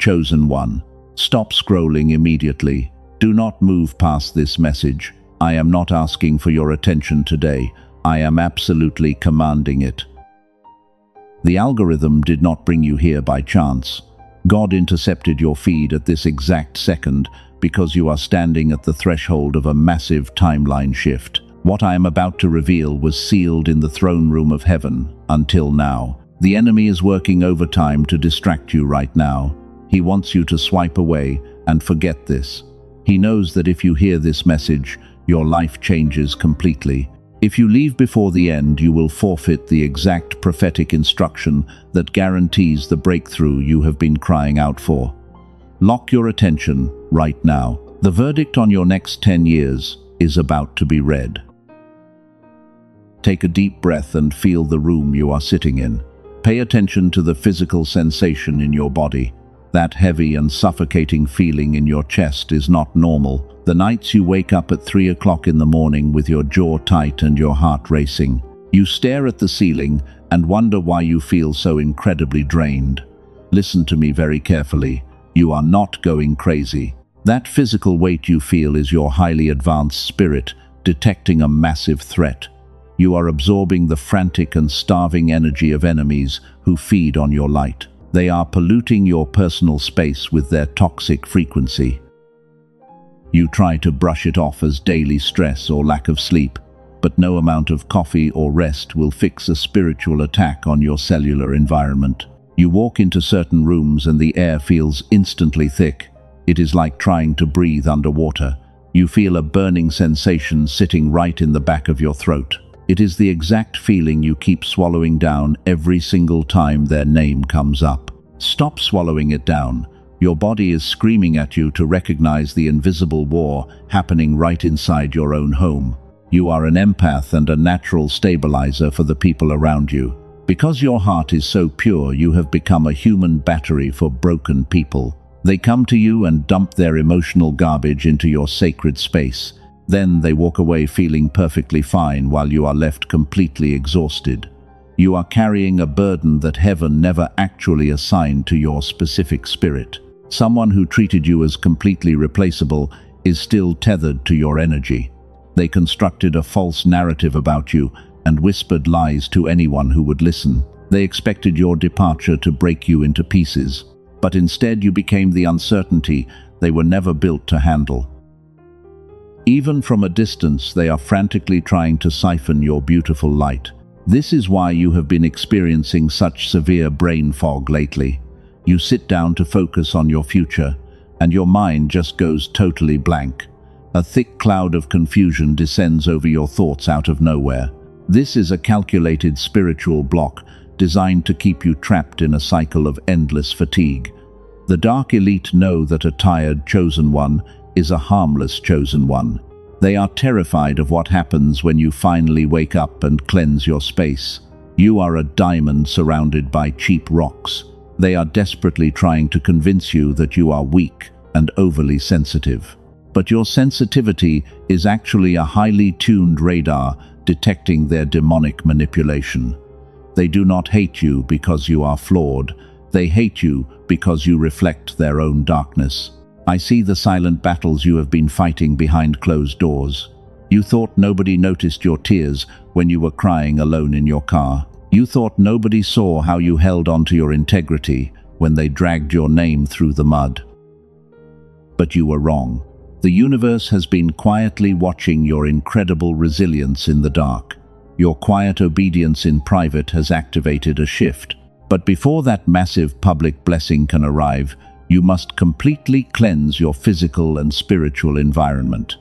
chosen one. Stop scrolling immediately. Do not move past this message. I am not asking for your attention today. I am absolutely commanding it. The algorithm did not bring you here by chance. God intercepted your feed at this exact second because you are standing at the threshold of a massive timeline shift. What I am about to reveal was sealed in the throne room of heaven until now. The enemy is working overtime to distract you right now. He wants you to swipe away and forget this. He knows that if you hear this message, your life changes completely. If you leave before the end, you will forfeit the exact prophetic instruction that guarantees the breakthrough you have been crying out for. Lock your attention right now. The verdict on your next 10 years is about to be read. Take a deep breath and feel the room you are sitting in. Pay attention to the physical sensation in your body. That heavy and suffocating feeling in your chest is not normal. The nights you wake up at 3 o'clock in the morning with your jaw tight and your heart racing. You stare at the ceiling and wonder why you feel so incredibly drained. Listen to me very carefully. You are not going crazy. That physical weight you feel is your highly advanced spirit detecting a massive threat. You are absorbing the frantic and starving energy of enemies who feed on your light. They are polluting your personal space with their toxic frequency. You try to brush it off as daily stress or lack of sleep, but no amount of coffee or rest will fix a spiritual attack on your cellular environment. You walk into certain rooms and the air feels instantly thick. It is like trying to breathe underwater. You feel a burning sensation sitting right in the back of your throat. It is the exact feeling you keep swallowing down every single time their name comes up. Stop swallowing it down. Your body is screaming at you to recognize the invisible war happening right inside your own home. You are an empath and a natural stabilizer for the people around you. Because your heart is so pure, you have become a human battery for broken people. They come to you and dump their emotional garbage into your sacred space. Then they walk away feeling perfectly fine while you are left completely exhausted. You are carrying a burden that heaven never actually assigned to your specific spirit. Someone who treated you as completely replaceable is still tethered to your energy. They constructed a false narrative about you and whispered lies to anyone who would listen. They expected your departure to break you into pieces, but instead you became the uncertainty they were never built to handle. Even from a distance, they are frantically trying to siphon your beautiful light. This is why you have been experiencing such severe brain fog lately. You sit down to focus on your future, and your mind just goes totally blank. A thick cloud of confusion descends over your thoughts out of nowhere. This is a calculated spiritual block designed to keep you trapped in a cycle of endless fatigue. The dark elite know that a tired chosen one is a harmless chosen one. They are terrified of what happens when you finally wake up and cleanse your space. You are a diamond surrounded by cheap rocks. They are desperately trying to convince you that you are weak and overly sensitive. But your sensitivity is actually a highly tuned radar detecting their demonic manipulation. They do not hate you because you are flawed. They hate you because you reflect their own darkness. I see the silent battles you have been fighting behind closed doors. You thought nobody noticed your tears when you were crying alone in your car. You thought nobody saw how you held on to your integrity when they dragged your name through the mud. But you were wrong. The universe has been quietly watching your incredible resilience in the dark. Your quiet obedience in private has activated a shift. But before that massive public blessing can arrive, you must completely cleanse your physical and spiritual environment.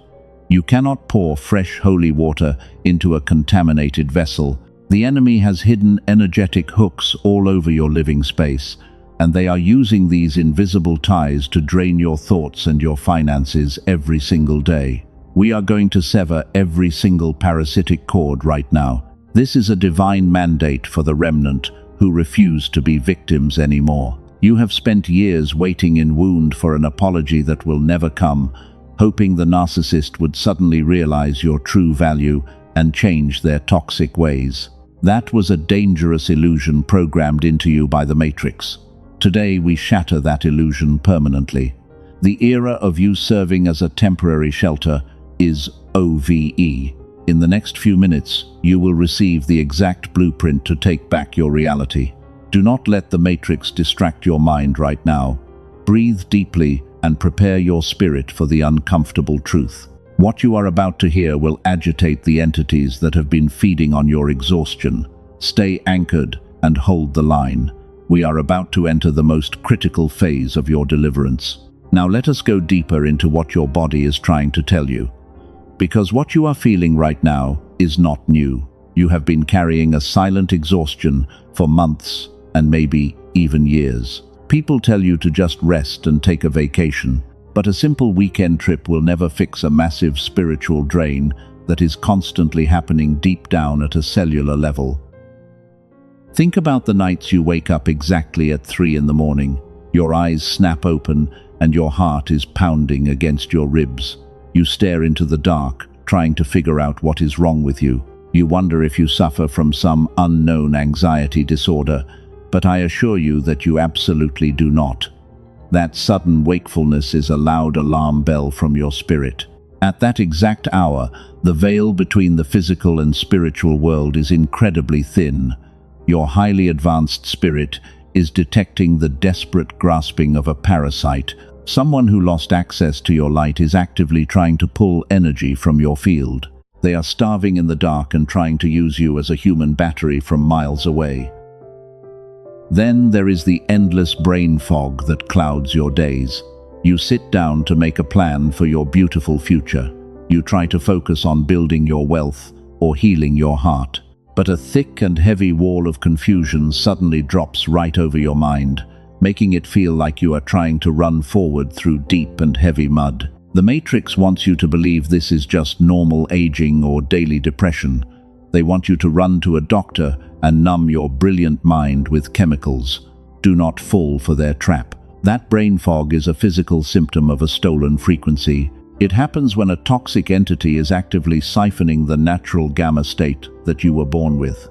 You cannot pour fresh holy water into a contaminated vessel. The enemy has hidden energetic hooks all over your living space, and they are using these invisible ties to drain your thoughts and your finances every single day. We are going to sever every single parasitic cord right now. This is a divine mandate for the remnant who refuse to be victims anymore. You have spent years waiting in wound for an apology that will never come, hoping the narcissist would suddenly realize your true value and change their toxic ways. That was a dangerous illusion programmed into you by the Matrix. Today we shatter that illusion permanently. The era of you serving as a temporary shelter is OVE. In the next few minutes, you will receive the exact blueprint to take back your reality. Do not let the matrix distract your mind right now. Breathe deeply and prepare your spirit for the uncomfortable truth. What you are about to hear will agitate the entities that have been feeding on your exhaustion. Stay anchored and hold the line. We are about to enter the most critical phase of your deliverance. Now let us go deeper into what your body is trying to tell you. Because what you are feeling right now is not new. You have been carrying a silent exhaustion for months and maybe even years. People tell you to just rest and take a vacation, but a simple weekend trip will never fix a massive spiritual drain that is constantly happening deep down at a cellular level. Think about the nights you wake up exactly at 3 in the morning. Your eyes snap open and your heart is pounding against your ribs. You stare into the dark, trying to figure out what is wrong with you. You wonder if you suffer from some unknown anxiety disorder, but I assure you that you absolutely do not. That sudden wakefulness is a loud alarm bell from your spirit. At that exact hour, the veil between the physical and spiritual world is incredibly thin. Your highly advanced spirit is detecting the desperate grasping of a parasite. Someone who lost access to your light is actively trying to pull energy from your field. They are starving in the dark and trying to use you as a human battery from miles away. Then there is the endless brain fog that clouds your days. You sit down to make a plan for your beautiful future. You try to focus on building your wealth or healing your heart. But a thick and heavy wall of confusion suddenly drops right over your mind, making it feel like you are trying to run forward through deep and heavy mud. The Matrix wants you to believe this is just normal aging or daily depression. They want you to run to a doctor and numb your brilliant mind with chemicals. Do not fall for their trap. That brain fog is a physical symptom of a stolen frequency. It happens when a toxic entity is actively siphoning the natural gamma state that you were born with.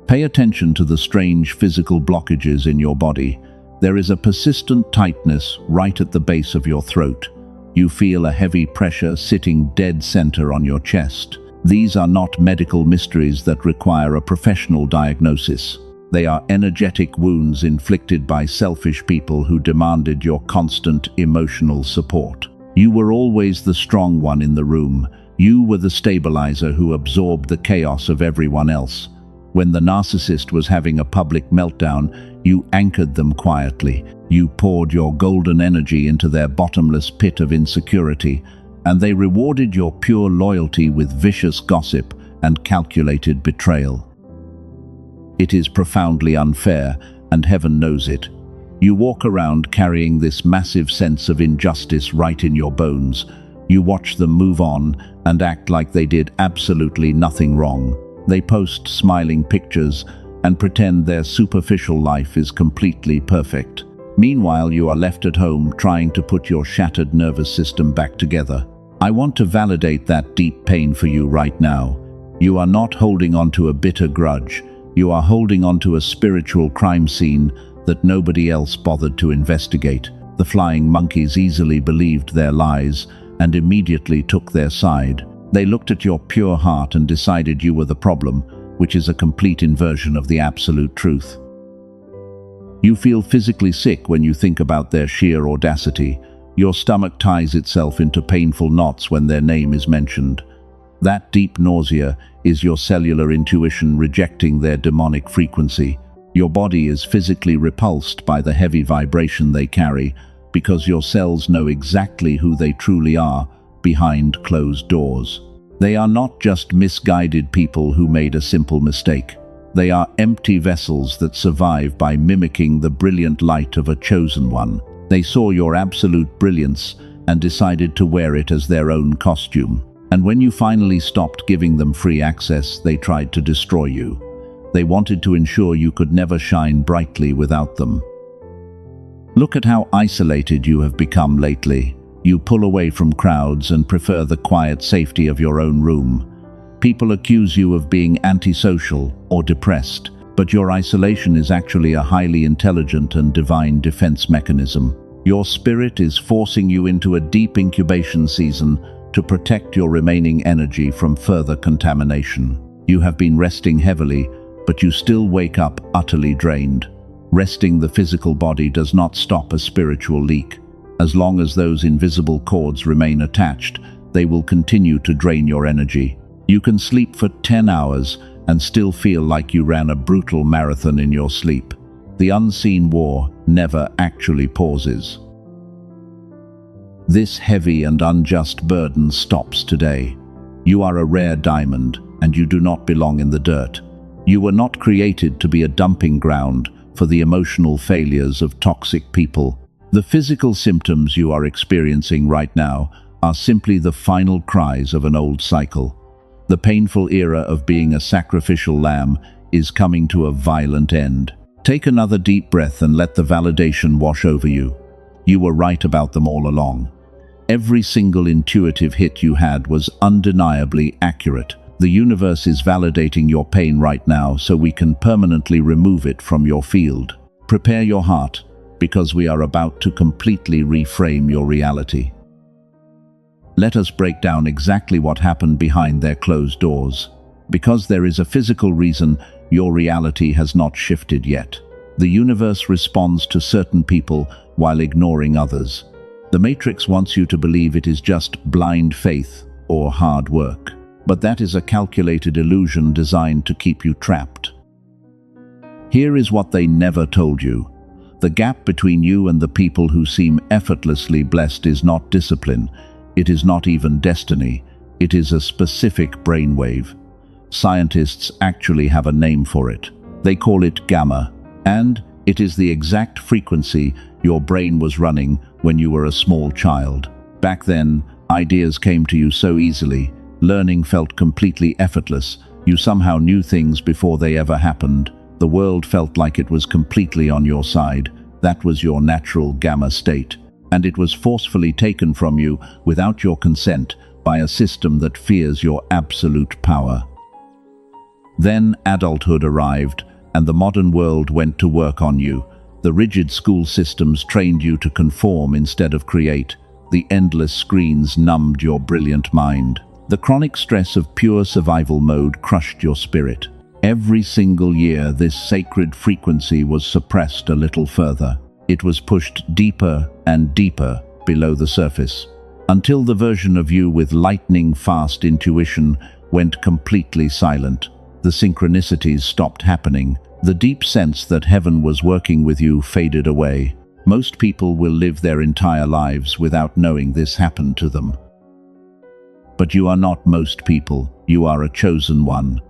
Pay attention to the strange physical blockages in your body. There is a persistent tightness right at the base of your throat. You feel a heavy pressure sitting dead center on your chest. These are not medical mysteries that require a professional diagnosis. They are energetic wounds inflicted by selfish people who demanded your constant emotional support. You were always the strong one in the room. You were the stabilizer who absorbed the chaos of everyone else. When the narcissist was having a public meltdown, you anchored them quietly. You poured your golden energy into their bottomless pit of insecurity, and they rewarded your pure loyalty with vicious gossip and calculated betrayal. It is profoundly unfair, and heaven knows it. You walk around carrying this massive sense of injustice right in your bones. You watch them move on and act like they did absolutely nothing wrong. They post smiling pictures and pretend their superficial life is completely perfect. Meanwhile, you are left at home trying to put your shattered nervous system back together. I want to validate that deep pain for you right now. You are not holding on to a bitter grudge. You are holding on to a spiritual crime scene that nobody else bothered to investigate. The flying monkeys easily believed their lies and immediately took their side. They looked at your pure heart and decided you were the problem, which is a complete inversion of the absolute truth. You feel physically sick when you think about their sheer audacity. Your stomach ties itself into painful knots when their name is mentioned. That deep nausea is your cellular intuition rejecting their demonic frequency. Your body is physically repulsed by the heavy vibration they carry because your cells know exactly who they truly are behind closed doors. They are not just misguided people who made a simple mistake. They are empty vessels that survive by mimicking the brilliant light of a chosen one. They saw your absolute brilliance and decided to wear it as their own costume. And when you finally stopped giving them free access, they tried to destroy you. They wanted to ensure you could never shine brightly without them. Look at how isolated you have become lately. You pull away from crowds and prefer the quiet safety of your own room. People accuse you of being antisocial or depressed. But your isolation is actually a highly intelligent and divine defense mechanism. Your spirit is forcing you into a deep incubation season to protect your remaining energy from further contamination. You have been resting heavily, but you still wake up utterly drained. Resting the physical body does not stop a spiritual leak. As long as those invisible cords remain attached, they will continue to drain your energy. You can sleep for 10 hours and still feel like you ran a brutal marathon in your sleep. The unseen war never actually pauses. This heavy and unjust burden stops today. You are a rare diamond, and you do not belong in the dirt. You were not created to be a dumping ground for the emotional failures of toxic people. The physical symptoms you are experiencing right now are simply the final cries of an old cycle. The painful era of being a sacrificial lamb is coming to a violent end. Take another deep breath and let the validation wash over you. You were right about them all along. Every single intuitive hit you had was undeniably accurate. The universe is validating your pain right now so we can permanently remove it from your field. Prepare your heart, because we are about to completely reframe your reality. Let us break down exactly what happened behind their closed doors. Because there is a physical reason your reality has not shifted yet. The universe responds to certain people while ignoring others. The Matrix wants you to believe it is just blind faith or hard work. But that is a calculated illusion designed to keep you trapped. Here is what they never told you. The gap between you and the people who seem effortlessly blessed is not discipline. It is not even destiny. It is a specific brainwave. Scientists actually have a name for it. They call it gamma, and it is the exact frequency your brain was running when you were a small child. Back then, ideas came to you so easily. Learning felt completely effortless. You somehow knew things before they ever happened. The world felt like it was completely on your side. That was your natural gamma state. And it was forcefully taken from you without your consent by a system that fears your absolute power. Then adulthood arrived, and the modern world went to work on you. The rigid school systems trained you to conform instead of create. The endless screens numbed your brilliant mind. The chronic stress of pure survival mode crushed your spirit. Every single year, this sacred frequency was suppressed a little further. It was pushed deeper and deeper below the surface, until the version of you with lightning-fast intuition went completely silent. The synchronicities stopped happening. The deep sense that heaven was working with you faded away. Most people will live their entire lives without knowing this happened to them. But you are not most people. You are a chosen one.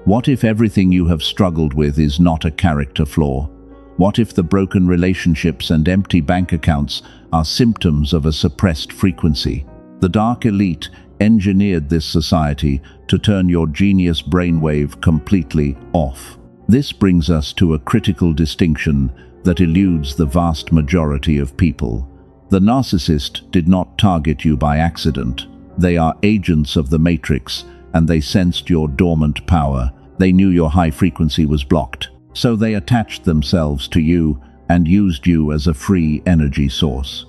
What if everything you have struggled with is not a character flaw? What if the broken relationships and empty bank accounts are symptoms of a suppressed frequency? The dark elite engineered this society to turn your genius brainwave completely off. This brings us to a critical distinction that eludes the vast majority of people. The narcissist did not target you by accident. They are agents of the Matrix, and they sensed your dormant power. They knew your high frequency was blocked. So they attached themselves to you and used you as a free energy source.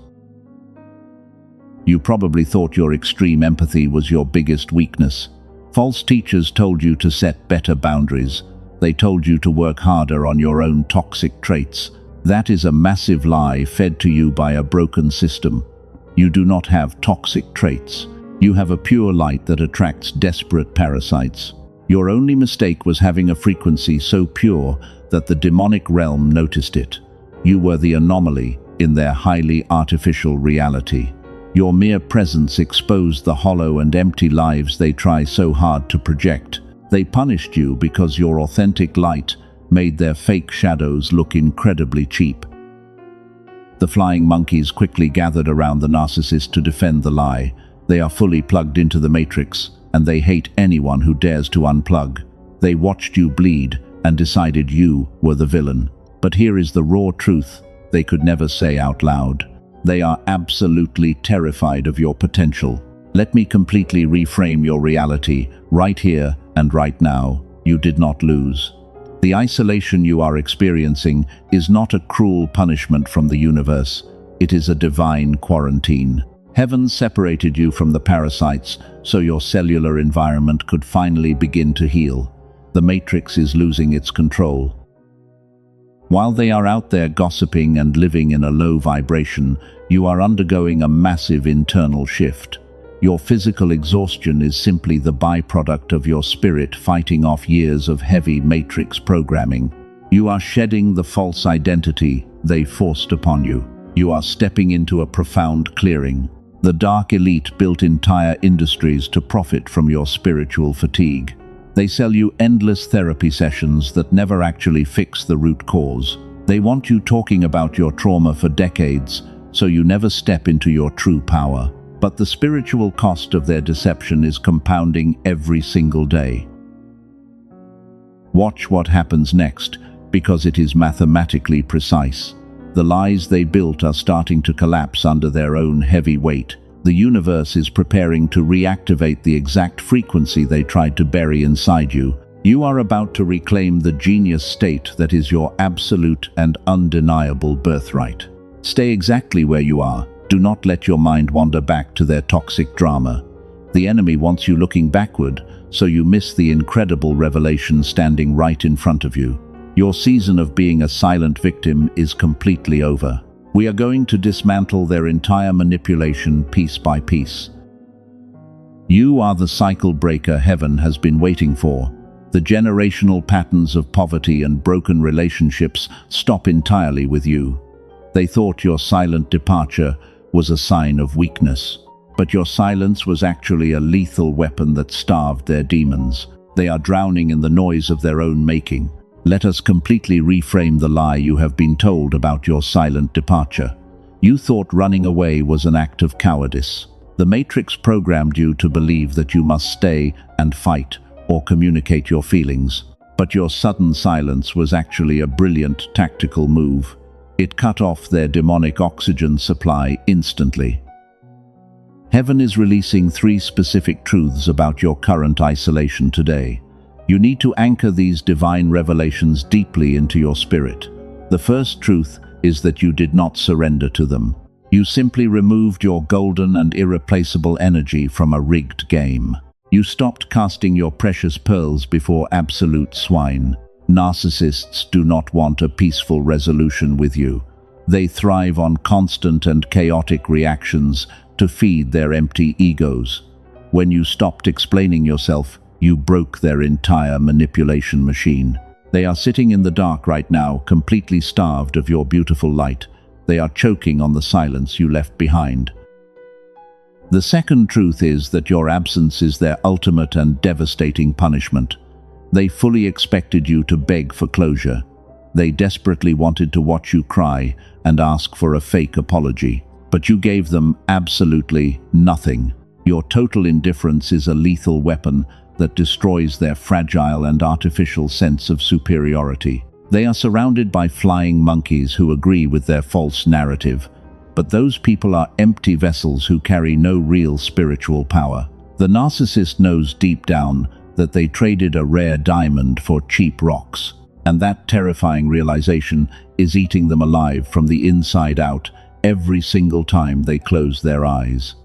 You probably thought your extreme empathy was your biggest weakness. False teachers told you to set better boundaries. They told you to work harder on your own toxic traits. That is a massive lie fed to you by a broken system. You do not have toxic traits. You have a pure light that attracts desperate parasites. Your only mistake was having a frequency so pure that the demonic realm noticed it. You were the anomaly in their highly artificial reality. Your mere presence exposed the hollow and empty lives they try so hard to project. They punished you because your authentic light made their fake shadows look incredibly cheap. The flying monkeys quickly gathered around the narcissist to defend the lie. They are fully plugged into the Matrix, and they hate anyone who dares to unplug. They watched you bleed and decided you were the villain. But here is the raw truth they could never say out loud. They are absolutely terrified of your potential. Let me completely reframe your reality right here and right now. You did not lose. The isolation you are experiencing is not a cruel punishment from the universe. It is a divine quarantine. Heaven separated you from the parasites so your cellular environment could finally begin to heal. The matrix is losing its control. While they are out there gossiping and living in a low vibration, you are undergoing a massive internal shift. Your physical exhaustion is simply the byproduct of your spirit fighting off years of heavy matrix programming. You are shedding the false identity they forced upon you. You are stepping into a profound clearing. The dark elite built entire industries to profit from your spiritual fatigue. They sell you endless therapy sessions that never actually fix the root cause. They want you talking about your trauma for decades, so you never step into your true power. But the spiritual cost of their deception is compounding every single day. Watch what happens next, because it is mathematically precise. The lies they built are starting to collapse under their own heavy weight. The universe is preparing to reactivate the exact frequency they tried to bury inside you. You are about to reclaim the genius state that is your absolute and undeniable birthright. Stay exactly where you are. Do not let your mind wander back to their toxic drama. The enemy wants you looking backward, so you miss the incredible revelation standing right in front of you. Your season of being a silent victim is completely over. We are going to dismantle their entire manipulation piece by piece. You are the cycle breaker heaven has been waiting for. The generational patterns of poverty and broken relationships stop entirely with you. They thought your silent departure was a sign of weakness. But your silence was actually a lethal weapon that starved their demons. They are drowning in the noise of their own making. Let us completely reframe the lie you have been told about your silent departure. You thought running away was an act of cowardice. The Matrix programmed you to believe that you must stay and fight or communicate your feelings. But your sudden silence was actually a brilliant tactical move. It cut off their demonic oxygen supply instantly. Heaven is releasing 3 specific truths about your current isolation today. You need to anchor these divine revelations deeply into your spirit. The first truth is that you did not surrender to them. You simply removed your golden and irreplaceable energy from a rigged game. You stopped casting your precious pearls before absolute swine. Narcissists do not want a peaceful resolution with you. They thrive on constant and chaotic reactions to feed their empty egos. When you stopped explaining yourself, you broke their entire manipulation machine. They are sitting in the dark right now, completely starved of your beautiful light. They are choking on the silence you left behind. The second truth is that your absence is their ultimate and devastating punishment. They fully expected you to beg for closure. They desperately wanted to watch you cry and ask for a fake apology. But you gave them absolutely nothing. Your total indifference is a lethal weapon that destroys their fragile and artificial sense of superiority. They are surrounded by flying monkeys who agree with their false narrative. But those people are empty vessels who carry no real spiritual power. The narcissist knows deep down that they traded a rare diamond for cheap rocks, and that terrifying realization is eating them alive from the inside out every single time they close their eyes.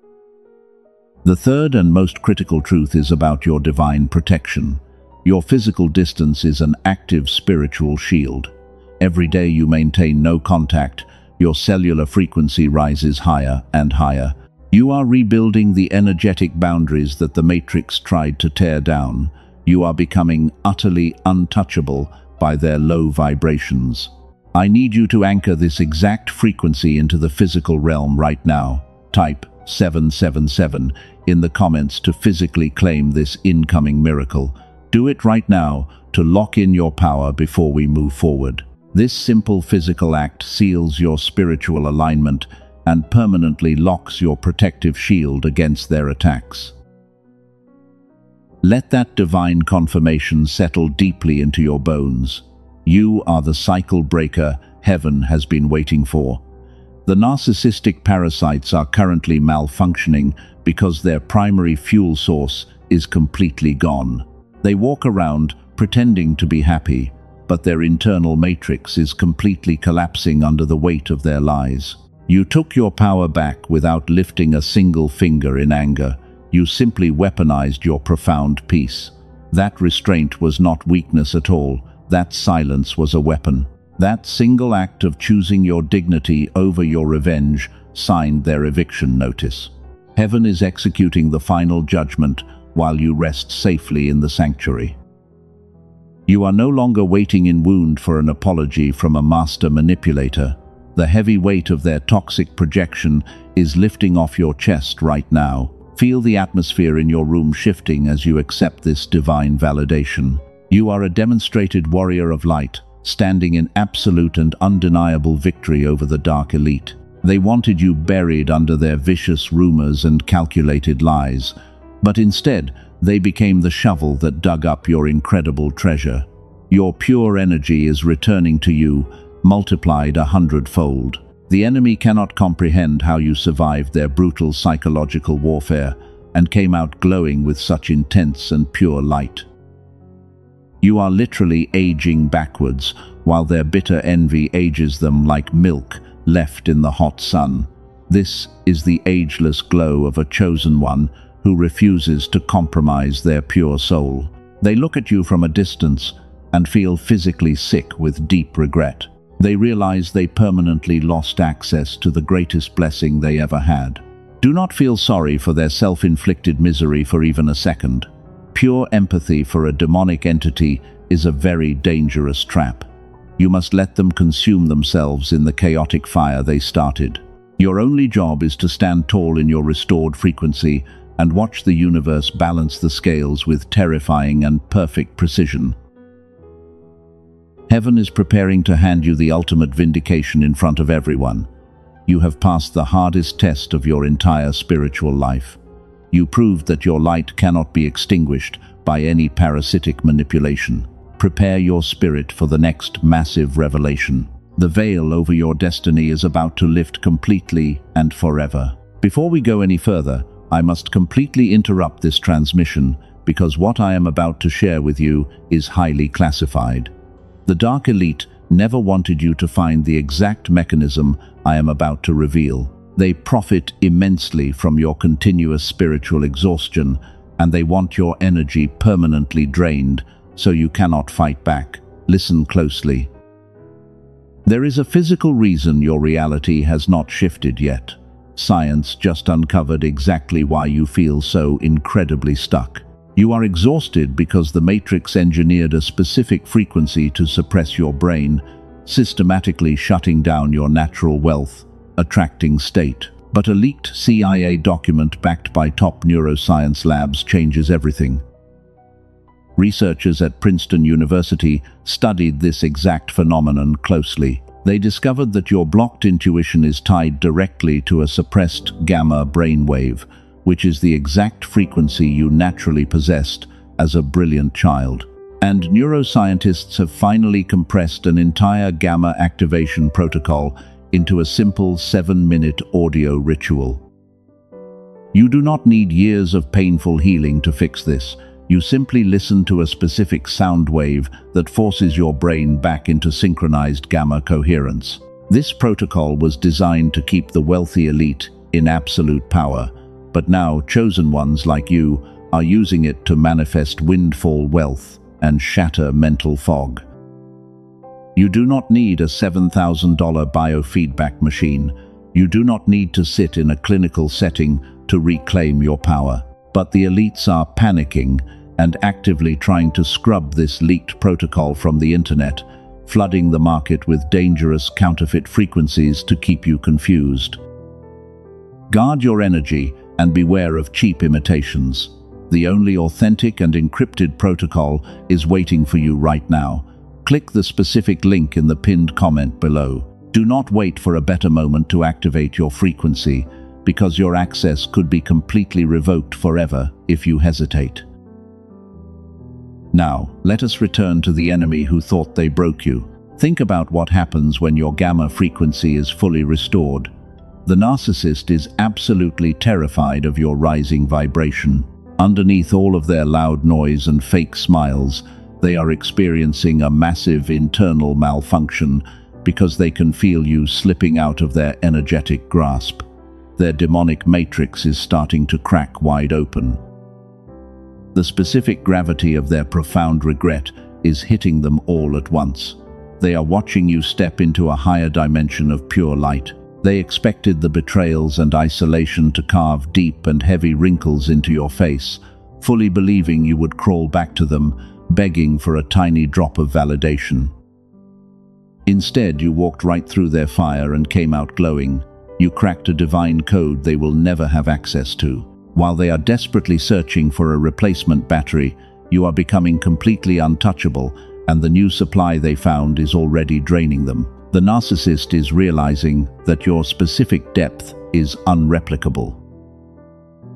The third and most critical truth is about your divine protection. Your physical distance is an active spiritual shield. Every day you maintain no contact, your cellular frequency rises higher and higher. You are rebuilding the energetic boundaries that the Matrix tried to tear down. You are becoming utterly untouchable by their low vibrations. I need you to anchor this exact frequency into the physical realm right now. Type 777 in the comments to physically claim this incoming miracle. Do it right now to lock in your power before we move forward. This simple physical act seals your spiritual alignment and permanently locks your protective shield against their attacks. Let that divine confirmation settle deeply into your bones. You are the cycle breaker heaven has been waiting for. The narcissistic parasites are currently malfunctioning because their primary fuel source is completely gone. They walk around pretending to be happy, but their internal matrix is completely collapsing under the weight of their lies. You took your power back without lifting a single finger in anger. You simply weaponized your profound peace. That restraint was not weakness at all. That silence was a weapon. That single act of choosing your dignity over your revenge signed their eviction notice. Heaven is executing the final judgment while you rest safely in the sanctuary. You are no longer waiting in wound for an apology from a master manipulator. The heavy weight of their toxic projection is lifting off your chest right now. Feel the atmosphere in your room shifting as you accept this divine validation. You are a demonstrated warrior of light, standing in absolute and undeniable victory over the dark elite. They wanted you buried under their vicious rumors and calculated lies, but instead, they became the shovel that dug up your incredible treasure. Your pure energy is returning to you, multiplied 100-fold. The enemy cannot comprehend how you survived their brutal psychological warfare and came out glowing with such intense and pure light. You are literally aging backwards, while their bitter envy ages them like milk left in the hot sun. This is the ageless glow of a chosen one who refuses to compromise their pure soul. They look at you from a distance and feel physically sick with deep regret. They realize they permanently lost access to the greatest blessing they ever had. Do not feel sorry for their self-inflicted misery for even a second. Pure empathy for a demonic entity is a very dangerous trap. You must let them consume themselves in the chaotic fire they started. Your only job is to stand tall in your restored frequency and watch the universe balance the scales with terrifying and perfect precision. Heaven is preparing to hand you the ultimate vindication in front of everyone. You have passed the hardest test of your entire spiritual life. You proved that your light cannot be extinguished by any parasitic manipulation. Prepare your spirit for the next massive revelation. The veil over your destiny is about to lift completely and forever. Before we go any further, I must completely interrupt this transmission because what I am about to share with you is highly classified. The Dark Elite never wanted you to find the exact mechanism I am about to reveal. They profit immensely from your continuous spiritual exhaustion, and they want your energy permanently drained so you cannot fight back. Listen closely. There is a physical reason your reality has not shifted yet. Science just uncovered exactly why you feel so incredibly stuck. You are exhausted because the Matrix engineered a specific frequency to suppress your brain, systematically shutting down your natural wealth, attracting state. But a leaked CIA document backed by top neuroscience labs changes everything. Researchers at Princeton University studied this exact phenomenon closely. They discovered that your blocked intuition is tied directly to a suppressed gamma brainwave, which is the exact frequency you naturally possessed as a brilliant child. And neuroscientists have finally compressed an entire gamma activation protocol into a simple 7-minute audio ritual. You do not need years of painful healing to fix this. You simply listen to a specific sound wave that forces your brain back into synchronized gamma coherence. This protocol was designed to keep the wealthy elite in absolute power, but now chosen ones like you are using it to manifest windfall wealth and shatter mental fog. You do not need a $7,000 biofeedback machine. You do not need to sit in a clinical setting to reclaim your power. But the elites are panicking and actively trying to scrub this leaked protocol from the internet, flooding the market with dangerous counterfeit frequencies to keep you confused. Guard your energy and beware of cheap imitations. The only authentic and encrypted protocol is waiting for you right now. Click the specific link in the pinned comment below. Do not wait for a better moment to activate your frequency, because your access could be completely revoked forever if you hesitate. Now, let us return to the enemy who thought they broke you. Think about what happens when your gamma frequency is fully restored. The narcissist is absolutely terrified of your rising vibration. Underneath all of their loud noise and fake smiles, They are experiencing a massive internal malfunction because they can feel you slipping out of their energetic grasp. Their demonic matrix is starting to crack wide open. The specific gravity of their profound regret is hitting them all at once. They are watching you step into a higher dimension of pure light. They expected the betrayals and isolation to carve deep and heavy wrinkles into your face, fully believing you would crawl back to them, begging for a tiny drop of validation. Instead, you walked right through their fire and came out glowing. You cracked a divine code they will never have access to. While they are desperately searching for a replacement battery, you are becoming completely untouchable, and the new supply they found is already draining them. The narcissist is realizing that your specific depth is unreplicable.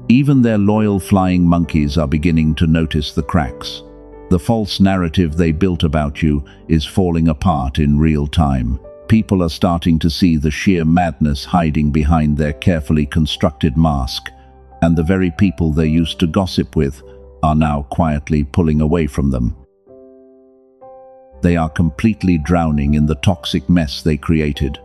Even their loyal flying monkeys are beginning to notice the cracks. The false narrative they built about you is falling apart in real time. People are starting to see the sheer madness hiding behind their carefully constructed mask, and the very people they used to gossip with are now quietly pulling away from them. They are completely drowning in the toxic mess they created.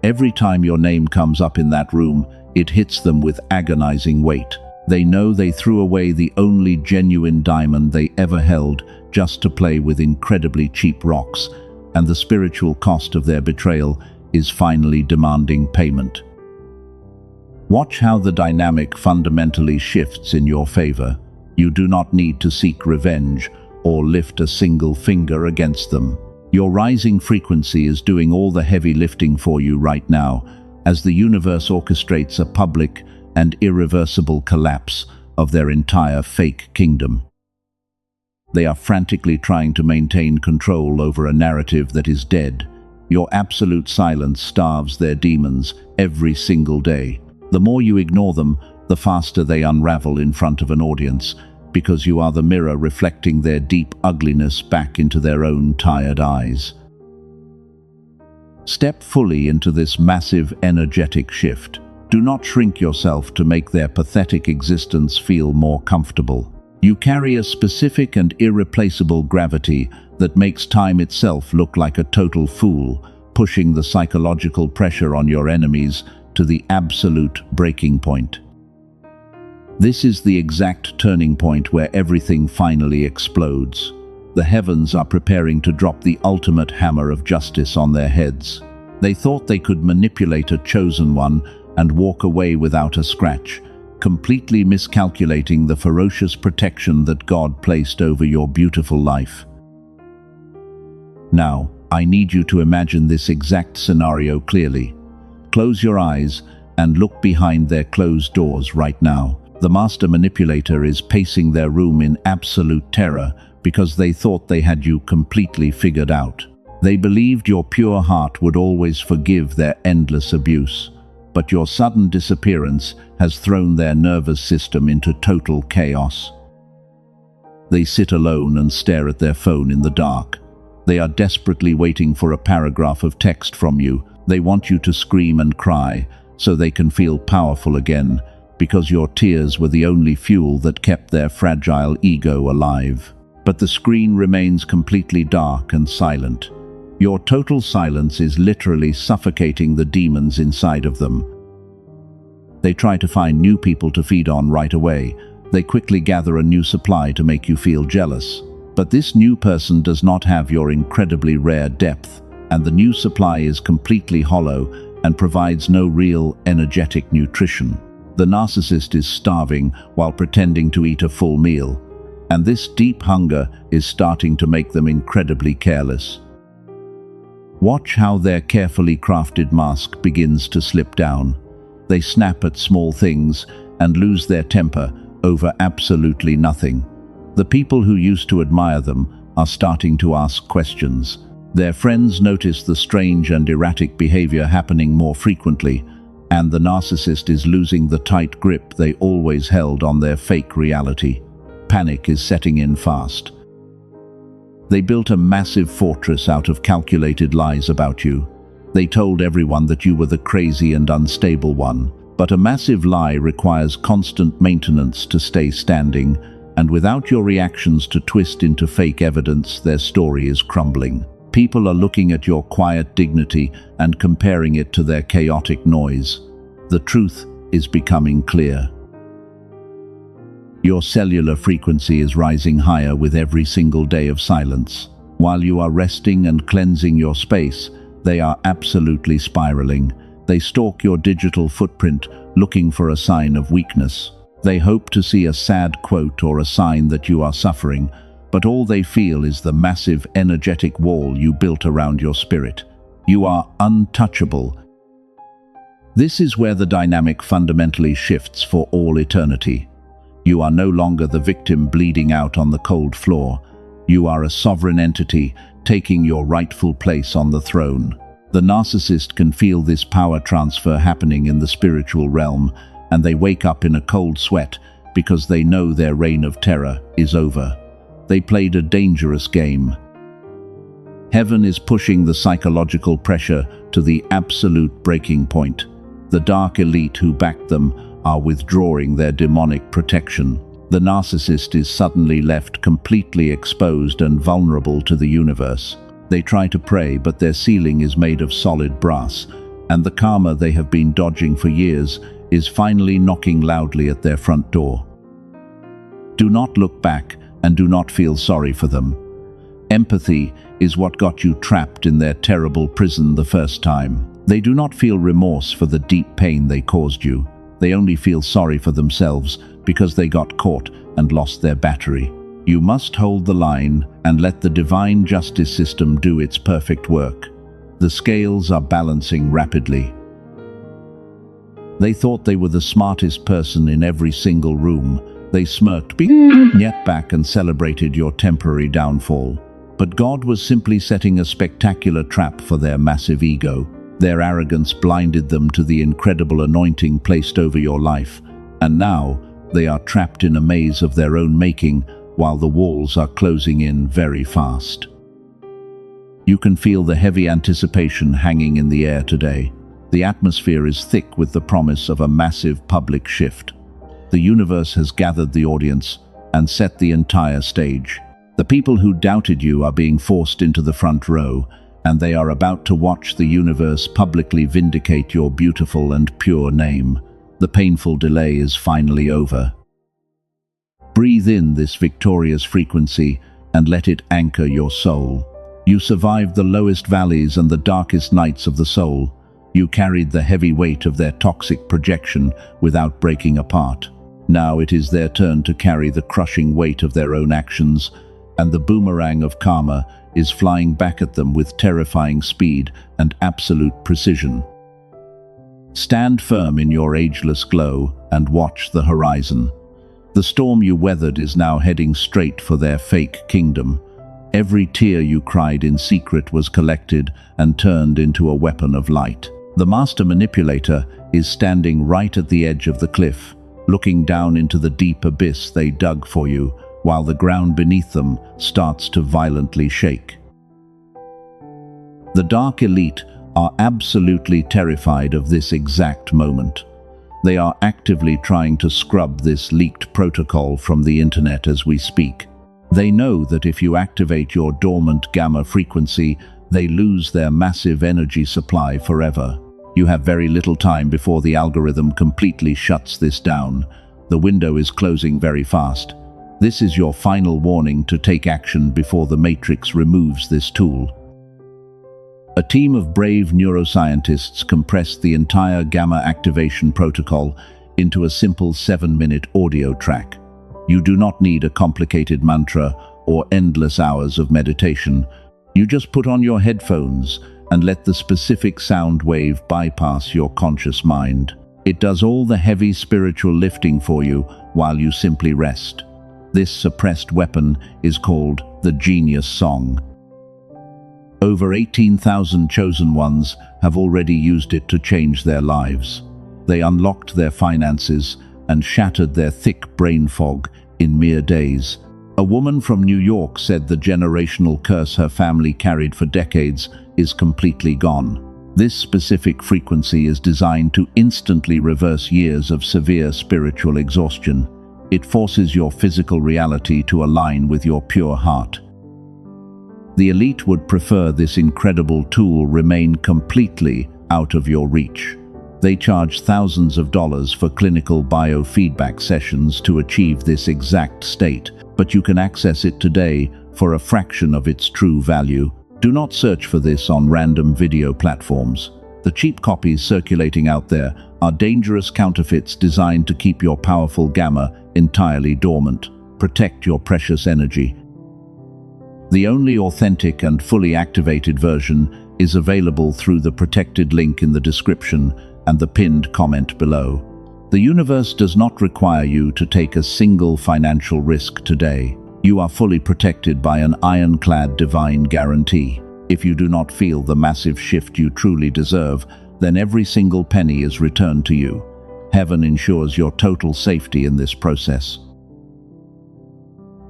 Every time your name comes up in that room, it hits them with agonizing weight. They know they threw away the only genuine diamond they ever held just to play with incredibly cheap rocks, and the spiritual cost of their betrayal is finally demanding payment. Watch how the dynamic fundamentally shifts in your favor. You do not need to seek revenge or lift a single finger against them. Your rising frequency is doing all the heavy lifting for you right now, as the universe orchestrates a public and irreversible collapse of their entire fake kingdom. They are frantically trying to maintain control over a narrative that is dead. Your absolute silence starves their demons every single day. The more you ignore them, the faster they unravel in front of an audience, because you are the mirror reflecting their deep ugliness back into their own tired eyes. Step fully into this massive energetic shift. Do not shrink yourself to make their pathetic existence feel more comfortable. You carry a specific and irreplaceable gravity that makes time itself look like a total fool, pushing the psychological pressure on your enemies to the absolute breaking point. This is the exact turning point where everything finally explodes. The heavens are preparing to drop the ultimate hammer of justice on their heads. They thought they could manipulate a chosen one and walk away without a scratch, completely miscalculating the ferocious protection that God placed over your beautiful life. Now, I need you to imagine this exact scenario clearly. Close your eyes and look behind their closed doors right now. The master manipulator is pacing their room in absolute terror because they thought they had you completely figured out. They believed your pure heart would always forgive their endless abuse, but your sudden disappearance has thrown their nervous system into total chaos. They sit alone and stare at their phone in the dark. They are desperately waiting for a paragraph of text from you. They want you to scream and cry so they can feel powerful again, because your tears were the only fuel that kept their fragile ego alive. But the screen remains completely dark and silent. Your total silence is literally suffocating the demons inside of them. They try to find new people to feed on right away. They quickly gather a new supply to make you feel jealous. But this new person does not have your incredibly rare depth, and the new supply is completely hollow and provides no real energetic nutrition. The narcissist is starving while pretending to eat a full meal, and this deep hunger is starting to make them incredibly careless. Watch how their carefully crafted mask begins to slip down. They snap at small things and lose their temper over absolutely nothing. The people who used to admire them are starting to ask questions. Their friends notice the strange and erratic behavior happening more frequently, and the narcissist is losing the tight grip they always held on their fake reality. Panic is setting in fast. They built a massive fortress out of calculated lies about you. They told everyone that you were the crazy and unstable one. But a massive lie requires constant maintenance to stay standing, And without your reactions to twist into fake evidence, their story is crumbling. People are looking at your quiet dignity and comparing it to their chaotic noise. The truth is becoming clear. Your cellular frequency is rising higher with every single day of silence. While you are resting and cleansing your space, they are absolutely spiraling. They stalk your digital footprint, looking for a sign of weakness. They hope to see a sad quote or a sign that you are suffering, but all they feel is the massive energetic wall you built around your spirit. You are untouchable. This is where the dynamic fundamentally shifts for all eternity. You are no longer the victim bleeding out on the cold floor. You are a sovereign entity, taking your rightful place on the throne. The narcissist can feel this power transfer happening in the spiritual realm, and they wake up in a cold sweat because they know their reign of terror is over. They played a dangerous game. Heaven is pushing the psychological pressure to the absolute breaking point. The dark elite who backed them are withdrawing their demonic protection. The narcissist is suddenly left completely exposed and vulnerable to the universe. They try to pray, but their ceiling is made of solid brass, and the karma they have been dodging for years is finally knocking loudly at their front door. Do not look back and do not feel sorry for them. Empathy is what got you trapped in their terrible prison the first time. They do not feel remorse for the deep pain they caused you. They only feel sorry for themselves because they got caught and lost their battery. You must hold the line and let the divine justice system do its perfect work. The scales are balancing rapidly. They thought they were the smartest person in every single room. They smirked, yet back and celebrated your temporary downfall. But God was simply setting a spectacular trap for their massive ego. Their arrogance blinded them to the incredible anointing placed over your life, and now they are trapped in a maze of their own making while the walls are closing in very fast. You can feel the heavy anticipation hanging in the air today. The atmosphere is thick with the promise of a massive public shift. The universe has gathered the audience and set the entire stage. The people who doubted you are being forced into the front row, and they are about to watch the universe publicly vindicate your beautiful and pure name. The painful delay is finally over. Breathe in this victorious frequency and let it anchor your soul. You survived the lowest valleys and the darkest nights of the soul. You carried the heavy weight of their toxic projection without breaking apart. Now it is their turn to carry the crushing weight of their own actions, and the boomerang of karma is flying back at them with terrifying speed and absolute precision. Stand firm in your ageless glow and watch the horizon. The storm you weathered is now heading straight for their fake kingdom. Every tear you cried in secret was collected and turned into a weapon of light. The master manipulator is standing right at the edge of the cliff, looking down into the deep abyss they dug for you, while the ground beneath them starts to violently shake. The dark elite are absolutely terrified of this exact moment. They are actively trying to scrub this leaked protocol from the internet as we speak. They know that if you activate your dormant gamma frequency, they lose their massive energy supply forever. You have very little time before the algorithm completely shuts this down. The window is closing very fast. This is your final warning to take action before the Matrix removes this tool. A team of brave neuroscientists compressed the entire gamma activation protocol into a simple 7-minute audio track. You do not need a complicated mantra or endless hours of meditation. You just put on your headphones and let the specific sound wave bypass your conscious mind. It does all the heavy spiritual lifting for you while you simply rest. This suppressed weapon is called the Genius Song. Over 18,000 chosen ones have already used it to change their lives. They unlocked their finances and shattered their thick brain fog in mere days. A woman from New York said the generational curse her family carried for decades is completely gone. This specific frequency is designed to instantly reverse years of severe spiritual exhaustion. It forces your physical reality to align with your pure heart. The elite would prefer this incredible tool remain completely out of your reach. They charge thousands of dollars for clinical biofeedback sessions to achieve this exact state, but you can access it today for a fraction of its true value. Do not search for this on random video platforms. The cheap copies circulating out there are dangerous counterfeits designed to keep your powerful gamma entirely dormant. Protect your precious energy. The only authentic and fully activated version is available through the protected link in the description and the pinned comment below. The universe does not require you to take a single financial risk today. You are fully protected by an ironclad divine guarantee. If you do not feel the massive shift you truly deserve, then every single penny is returned to you. Heaven ensures your total safety in this process.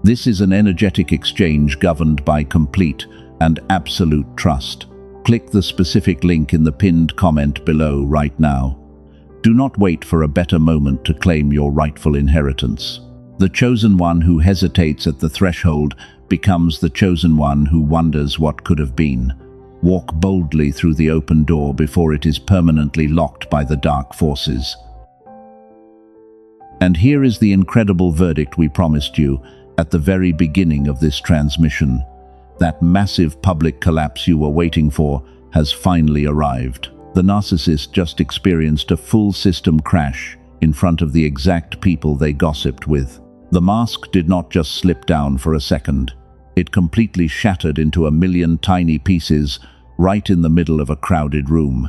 This is an energetic exchange governed by complete and absolute trust. Click the specific link in the pinned comment below right now. Do not wait for a better moment to claim your rightful inheritance. The chosen one who hesitates at the threshold becomes the chosen one who wonders what could have been. Walk boldly through the open door before it is permanently locked by the dark forces. And here is the incredible verdict we promised you at the very beginning of this transmission. That massive public collapse you were waiting for has finally arrived. The narcissist just experienced a full system crash in front of the exact people they gossiped with. The mask did not just slip down for a second. It completely shattered into a million tiny pieces right in the middle of a crowded room.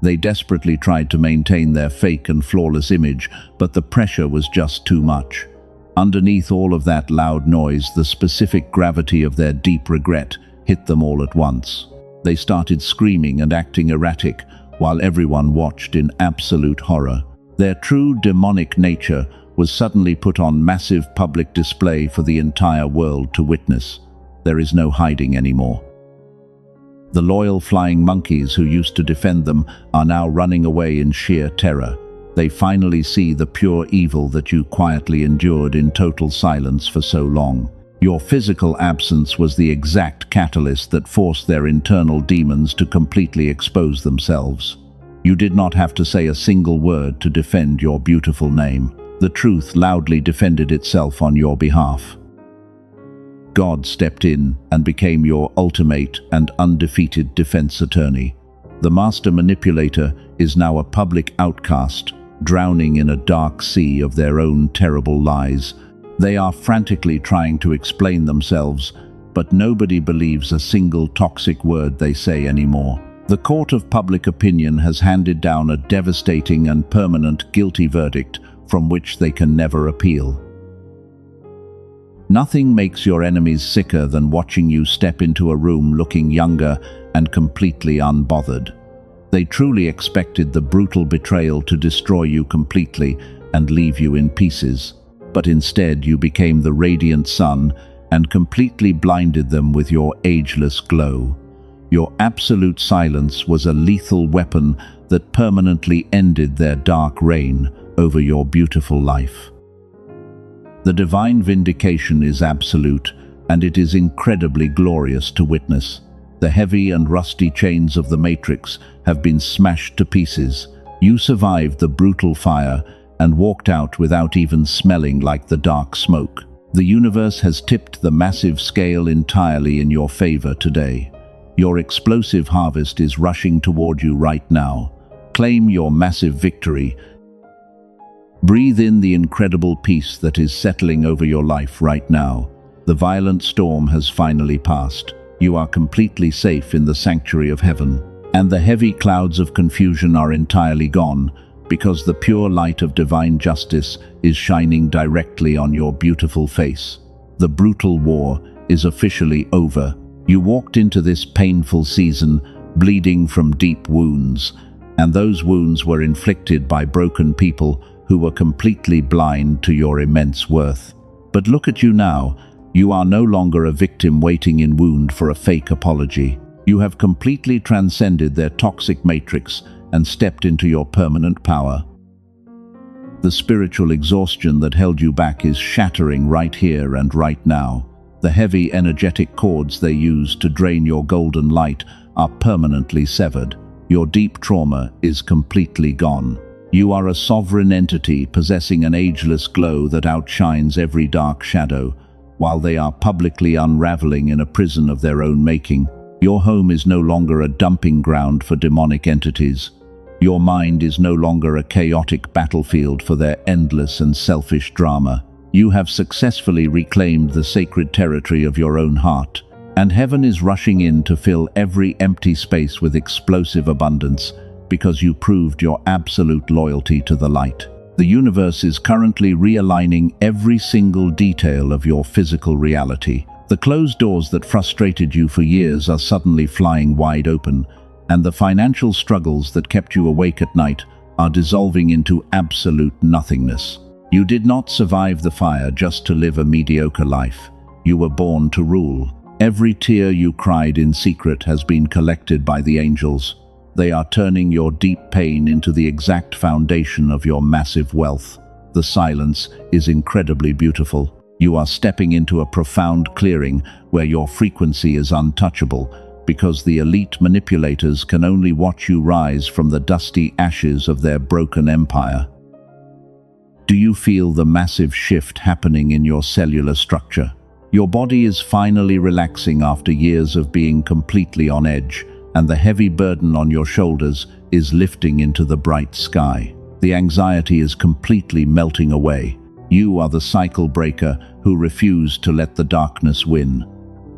They desperately tried to maintain their fake and flawless image, but the pressure was just too much. Underneath all of that loud noise, the specific gravity of their deep regret hit them all at once. They started screaming and acting erratic, while everyone watched in absolute horror. Their true demonic nature was suddenly put on massive public display for the entire world to witness. There is no hiding anymore. The loyal flying monkeys who used to defend them are now running away in sheer terror. They finally see the pure evil that you quietly endured in total silence for so long. Your physical absence was the exact catalyst that forced their internal demons to completely expose themselves. You did not have to say a single word to defend your beautiful name. The truth loudly defended itself on your behalf. God stepped in and became your ultimate and undefeated defense attorney. The master manipulator is now a public outcast, drowning in a dark sea of their own terrible lies. They are frantically trying to explain themselves, but nobody believes a single toxic word they say anymore. The court of public opinion has handed down a devastating and permanent guilty verdict from which they can never appeal. Nothing makes your enemies sicker than watching you step into a room looking younger and completely unbothered. They truly expected the brutal betrayal to destroy you completely and leave you in pieces, but instead you became the radiant sun and completely blinded them with your ageless glow. Your absolute silence was a lethal weapon that permanently ended their dark reign over your beautiful life. The divine vindication is absolute, and it is incredibly glorious to witness. The heavy and rusty chains of the Matrix have been smashed to pieces. You survived the brutal fire and walked out without even smelling like the dark smoke. The universe has tipped the massive scale entirely in your favor today. Your explosive harvest is rushing toward you right now. Claim your massive victory. Breathe in the incredible peace that is settling over your life right now. The violent storm has finally passed. You are completely safe in the sanctuary of heaven, and the heavy clouds of confusion are entirely gone, because the pure light of divine justice is shining directly on your beautiful face. The brutal war is officially over. You walked into this painful season bleeding from deep wounds, and those wounds were inflicted by broken people who were completely blind to your immense worth. But look at you now. You are no longer a victim waiting in wound for a fake apology. You have completely transcended their toxic matrix and stepped into your permanent power. The spiritual exhaustion that held you back is shattering right here and right now. The heavy energetic cords they used to drain your golden light are permanently severed. Your deep trauma is completely gone. You are a sovereign entity possessing an ageless glow that outshines every dark shadow. While they are publicly unraveling in a prison of their own making, your home is no longer a dumping ground for demonic entities. Your mind is no longer a chaotic battlefield for their endless and selfish drama. You have successfully reclaimed the sacred territory of your own heart, and heaven is rushing in to fill every empty space with explosive abundance because you proved your absolute loyalty to the light. The universe is currently realigning every single detail of your physical reality. The closed doors that frustrated you for years are suddenly flying wide open, and the financial struggles that kept you awake at night are dissolving into absolute nothingness. You did not survive the fire just to live a mediocre life. You were born to rule. Every tear you cried in secret has been collected by the angels. They are turning your deep pain into the exact foundation of your massive wealth. The silence is incredibly beautiful. You are stepping into a profound clearing where your frequency is untouchable, because the elite manipulators can only watch you rise from the dusty ashes of their broken empire. Do you feel the massive shift happening in your cellular structure? Your body is finally relaxing after years of being completely on edge, and the heavy burden on your shoulders is lifting into the bright sky. The anxiety is completely melting away. You are the cycle breaker who refused to let the darkness win.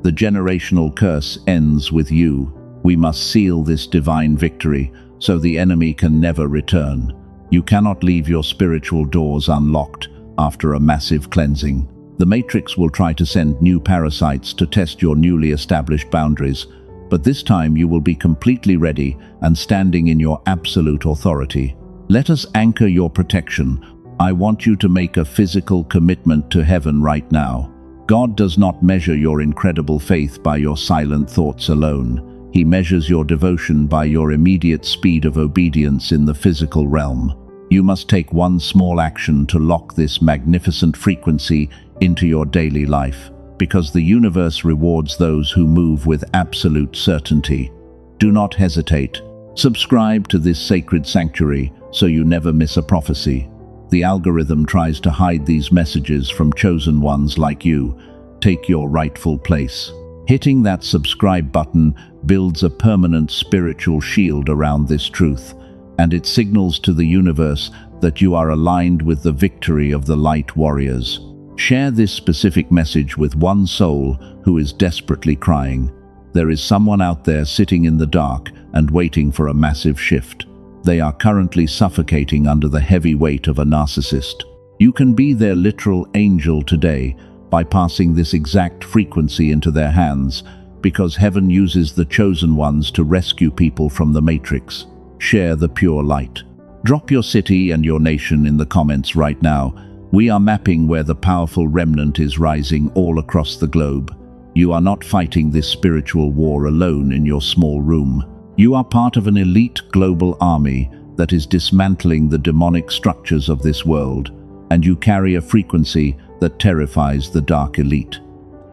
The generational curse ends with you. We must seal this divine victory so the enemy can never return. You cannot leave your spiritual doors unlocked after a massive cleansing. The Matrix will try to send new parasites to test your newly established boundaries, but this time you will be completely ready and standing in your absolute authority. Let us anchor your protection. I want you to make a physical commitment to heaven right now. God does not measure your incredible faith by your silent thoughts alone. He measures your devotion by your immediate speed of obedience in the physical realm. You must take one small action to lock this magnificent frequency into your daily life, because the universe rewards those who move with absolute certainty. Do not hesitate. Subscribe to this sacred sanctuary so you never miss a prophecy. The algorithm tries to hide these messages from chosen ones like you. Take your rightful place. Hitting that subscribe button builds a permanent spiritual shield around this truth, and it signals to the universe that you are aligned with the victory of the light warriors. Share this specific message with one soul who is desperately crying. There is someone out there sitting in the dark and waiting for a massive shift. They are currently suffocating under the heavy weight of a narcissist. You can be their literal angel today by passing this exact frequency into their hands, because heaven uses the chosen ones to rescue people from the Matrix. Share the pure light. Drop your city and your nation in the comments right now. We are mapping where the powerful remnant is rising all across the globe. You are not fighting this spiritual war alone in your small room. You are part of an elite global army that is dismantling the demonic structures of this world, and you carry a frequency that terrifies the dark elite.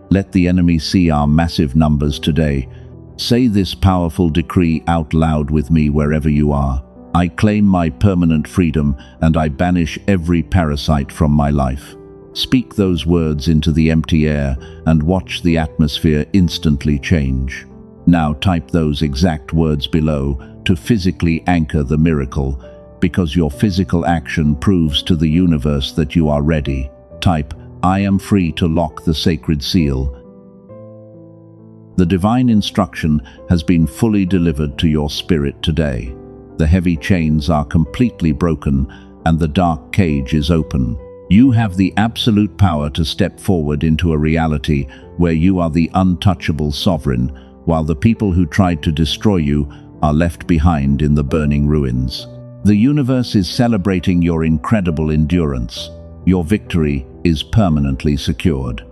Let the enemy see our massive numbers today. Say this powerful decree out loud with me wherever you are. I claim my permanent freedom, and I banish every parasite from my life. Speak those words into the empty air and watch the atmosphere instantly change. Now type those exact words below to physically anchor the miracle, because your physical action proves to the universe that you are ready. Type, I am free to lock the sacred seal. The divine instruction has been fully delivered to your spirit today. The heavy chains are completely broken and the dark cage is open. You have the absolute power to step forward into a reality where you are the untouchable sovereign, while the people who tried to destroy you are left behind in the burning ruins. The universe is celebrating your incredible endurance. Your victory is permanently secured.